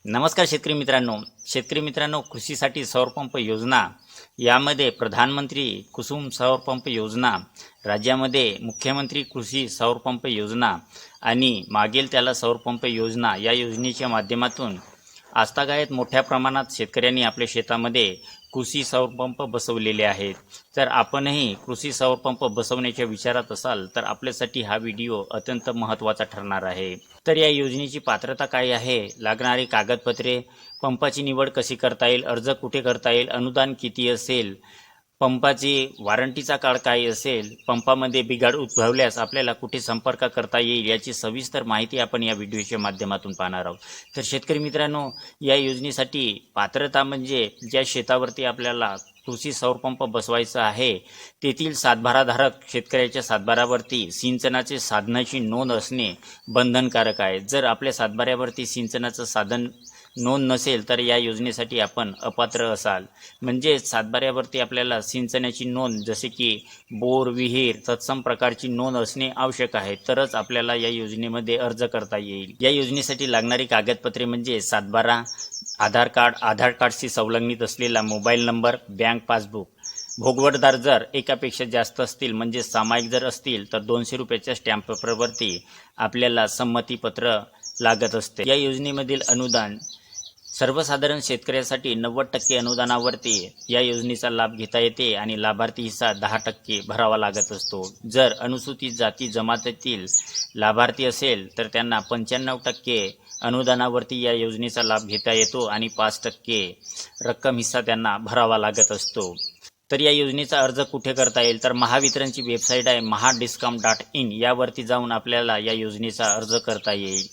नमस्कार शेतकरी मित्रांनो, कृषीसाठी सौर पंप योजना यामध्ये प्रधानमंत्री कुसुम सौर पंप योजना, राज्यामध्ये मुख्यमंत्री कृषी सौर पंप योजना आणि मागेल त्याला सौर पंप योजना या योजनेच्या माध्यमातून आजतागायत मोठ्या प्रमाणात शेतकऱ्यांनी आपल्या शेतामध्ये कृषी सौर पंप बसवलेले आहेत। तर आपणही कृषी सौर पंप बसवण्याच्या विचारात असाल तर आपल्यासाठी हा व्हिडिओ अत्यंत महत्त्वाचा ठरणार आहे। तर या योजनेची पात्रता काय आहे, लागणारी कागदपत्रे, पंपाची निवड कशी करता येईल, अर्ज कुठे करता येईल, अनुदान किती असेल, पंपाची वॉरंटीचा काळ काय असेल, पंपामध्ये बिघाड उद्भवल्यास आपल्याला कुठे संपर्क करता येईल याची सविस्तर माहिती आपण या व्हिडिओच्या माध्यमातून पाहणार आहोत। तर शेतकरी मित्रांनो, या योजनेसाठी पात्रता म्हणजे ज्या शेतावरती आपल्याला कृषी सौर पंप बसवायचा आहे तेथील सातबाराधारक शेतकऱ्याच्या सातबारावरती सिंचनाचे साधनाची नोंद असणे बंधनकारक आहे। जर आपल्या सातबाऱ्यावरती सिंचनाचं साधन नोंद नसेल तर या योजनेसाठी आपण अपात्र असाल। म्हणजे सातबाऱ्यावरती आपल्याला सिंचनाची नोंद जसे की बोर, विहीर तत्सम प्रकारची नोंद असणे आवश्यक आहे, तरच आपल्याला या योजनेमध्ये अर्ज करता येईल। या योजनेसाठी लागणारी कागदपत्रे म्हणजे सातबारा, आधार कार्डशी संलग्नित असलेला मोबाईल नंबर, बँक पासबुक, भोगवटदार जर एकापेक्षा जास्त असतील म्हणजे सामायिक जर असतील तर 200 रुपयाच्या स्टॅम्प पेपरवरती आपल्याला संमतीपत्र लागत असते। या योजनेमधील अनुदान सर्वसाधारण शेतकऱ्यासाठी 90% अनुदानावरती या योजनेचा लाभ घेता येते आणि लाभार्थी हिस्सा 10% भरावा लागत असतो। जर अनुसूचित जाती जमातीतील लाभार्थी असेल तर त्यांना 95% अनुदानावरती या योजनेचा लाभ घेता येतो आणि 5% रक्कम हिस्सा त्यांना भरावा लागत असतो। तर या योजनेचा अर्ज कुठे करता येईल तर महावितरणची वेबसाईट आहे mahadiscom.in, यावरती जाऊन आपल्याला या योजनेचा अर्ज करता येईल।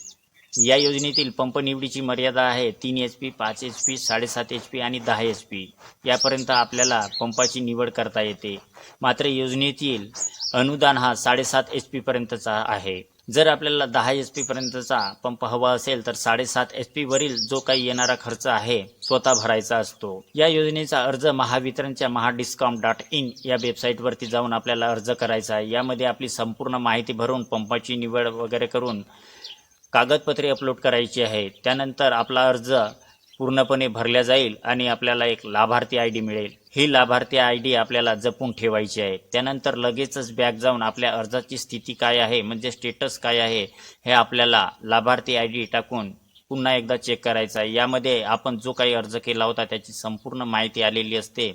या योजनेतील पंप निवडीची मर्यादा आहे 3 HP, 5 HP, 7.5 HP आणि 10 HP यापर्यंत आपल्याला पंपाची निवड करता येते। मात्र योजनेतील अनुदान हा 7.5 HP पर्यंतचा आहे। जर आपल्याला 10 HP पर्यंतचा पंप हवा असेल तर 7.5 HP वरील जो काही येणारा खर्च आहे स्वतः भरायचा असतो। या योजनेचा अर्ज महावितरणच्या mahadiscom.in या वेबसाईटवरती जाऊन आपल्याला अर्ज करायचा आहे। यामध्ये आपली संपूर्ण माहिती भरून पंपाची निवड वगैरे करून कागदपत्रे अपलोड करायची आहे। त्यानंतर आपला अर्ज पूर्णपणे भरला जाईल आणि आपल्याला एक लाभार्थी ID मिळेल। ही लाभार्थी ID आपल्याला जपून ठेवायची आहे। त्यानंतर लगेचच बॅक जाऊन आपल्या अर्जाची स्थिती काय आहे म्हणजे स्टेटस काय आहे हे आपल्याला लाभार्थी ID टाकून पुन्हा एकदा चेक करायचा आहे। यामध्ये आपण जो काही अर्ज केला होता त्याची संपूर्ण माहिती आलेली असते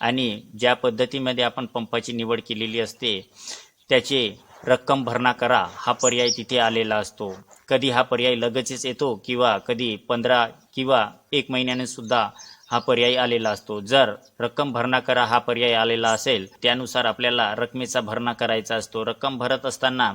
आणि ज्या पद्धतीमध्ये आपण पंपाची निवड केलेली असते त्याचे रक्कम भरणा करा हा पर्याय तिथे आलेला असतो। कधी हा पर्याय लगेचच येतो किंवा कधी 15 किंवा 1 महिन्याने सुद्धा हा पर्याय आलेला असतो। जर रक्कम भरणा करा हा पर्याय आलेला असेल त्यानुसार आपल्याला रकमेचा भरणा करायचा असतो। रक्कम भरत असताना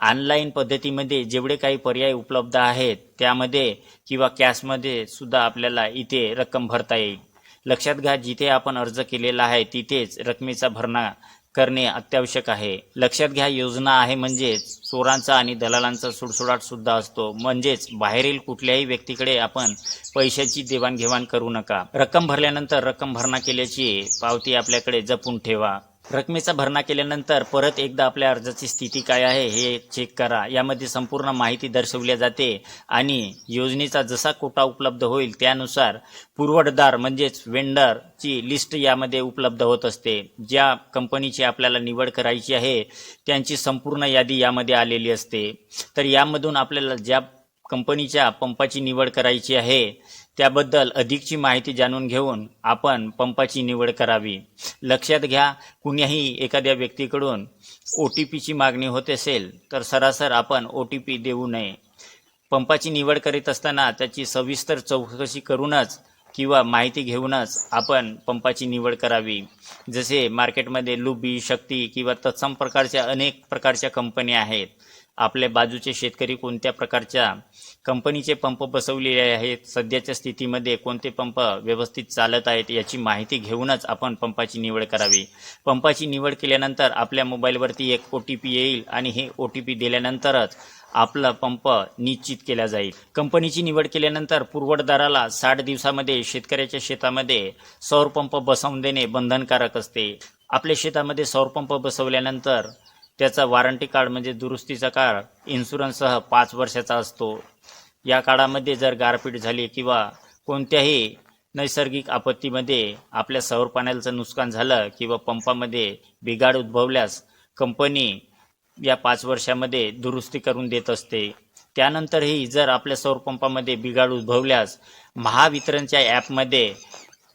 ऑनलाईन पद्धतीमध्ये जेवढे काही पर्याय उपलब्ध आहेत त्यामध्ये किंवा कॅशमध्ये सुद्धा आपल्याला इथे रक्कम भरता येईल। लक्षात घ्या, जिथे आपण अर्ज केलेला आहे तिथेच रकमेचा भरणा करणे अत्यावश्यक आहे। लक्षात घ्या, योजना आहे म्हणजेच चोरांचा आणि दलालांचा सुळसुळाट सुद्धा असतो। म्हणजेच बाहेरील कुठल्याही व्यक्तीकडे आपण पैशाची देवाणघेवाण करू नका। रक्कम भरल्यानंतर रक्कम भरणा केल्याची पावती आपल्याकडे जपून ठेवा। रकमेचा भरणा केल्यानंतर परत एकदा आपल्या अर्जाची स्थिती काय आहे हे चेक करा। यामध्ये संपूर्ण माहिती दर्शवली जाते आणि योजनेचा जसा कोटा उपलब्ध होईल त्यानुसार पुरवठदार म्हणजेच वेंडरची लिस्ट यामध्ये उपलब्ध होत असते। ज्या कंपनीची आपल्याला निवड करायची आहे त्यांची संपूर्ण यादी यामध्ये आलेली असते। तर यामधून आपल्याला ज्या कंपनीच्या पंपाची निवड करायची आहे त्याबद्दल अधिकची माहिती जाणून घेऊन आपण पंपाची निवड करावी। लक्षात घ्या, कुणीही एखाद्या व्यक्तीकडून OTPची मागणी होत असेल तर सरासर आपण OTP देऊ नये। पंपाची निवड करीत असताना त्याची सविस्तर चौकशी करूनच किंवा माहिती घेऊनच आपण पंपाची निवड करावी। जसे मार्केटमध्ये लुबी, शक्ती किंवा तत्सम प्रकारच्या अनेक प्रकारच्या कंपन्या आहेत। आपल्या बाजूचे शेतकरी कोणत्या प्रकारच्या कंपनीचे पंप बसवलेले आहेत, सध्याच्या स्थितीमध्ये कोणते पंप व्यवस्थित चालत आहेत याची माहिती घेऊनच आपण पंपाची निवड करावी। पंपाची निवड केल्यानंतर आपल्या मोबाईलवरती एक OTP येईल आणि हे OTP दिल्यानंतरच आपला पंप निश्चित केला जाईल। कंपनीची निवड केल्यानंतर पुरवठदाराला 60 दिवसामध्ये शेतकऱ्याच्या शेतामध्ये सौर पंप बसवून देणे बंधनकारक असते। आपल्या शेतामध्ये सौर पंप बसवल्यानंतर त्याचा वॉरंटी कार्ड म्हणजे दुरुस्तीचा कार्ड इन्शुरन्ससह 5 वर्षाचा असतो। या काळामध्ये जर गारपीट झाली किंवा कोणत्याही नैसर्गिक आपत्तीमध्ये आपल्या सौर पॅनलचं नुकसान झालं किंवा पंपामध्ये बिघाड उद्भवल्यास कंपनी या 5 वर्षामध्ये दुरुस्ती करून देत असते. त्यानंतरही जर आपल्या सौर पंपामध्ये बिघाड उद्भवल्यास महावितरणच्या ॲपमध्ये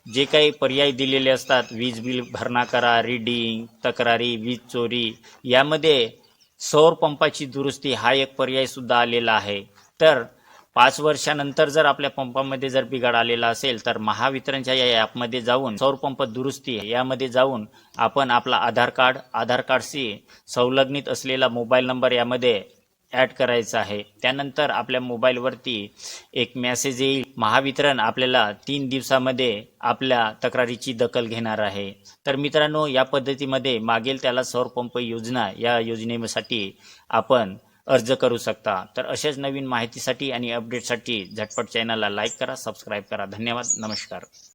जे काही पर्याय दिलेले असतात, वीज बिल भरणा करा, रीडिंग, तक्रारी, वीज चोरी, यामध्ये सौर पंपाची दुरुस्ती हा एक पर्यायसुद्धा आलेला आहे. तर 5 वर्षानंतर जर आपल्या पंपामध्ये जर बिघाड आलेला असेल तर महावितरणच्या या ॲपमध्ये जाऊन सौर पंप दुरुस्ती यामध्ये जाऊन आपण आपला आधार कार्डशी संलग्नित असलेला मोबाईल नंबर यामध्ये ॲड करायचा आहे. त्यानंतर आपल्या मोबाईलवरती एक मेसेज येईल. महावितरण आपल्याला 3 दिवसामध्ये आपल्या तक्रारीची दखल घेणार आहे. तर मित्रांनो, या पद्धतीमध्ये मागेल त्याला सौर पंप योजना या योजनेसाठी आपण अर्ज करू शकता. तर अशाच नवीन माहितीसाठी आणि अपडेटसाठी झटपट चॅनलला लाईक करा, सबस्क्राईब करा. धन्यवाद. नमस्कार.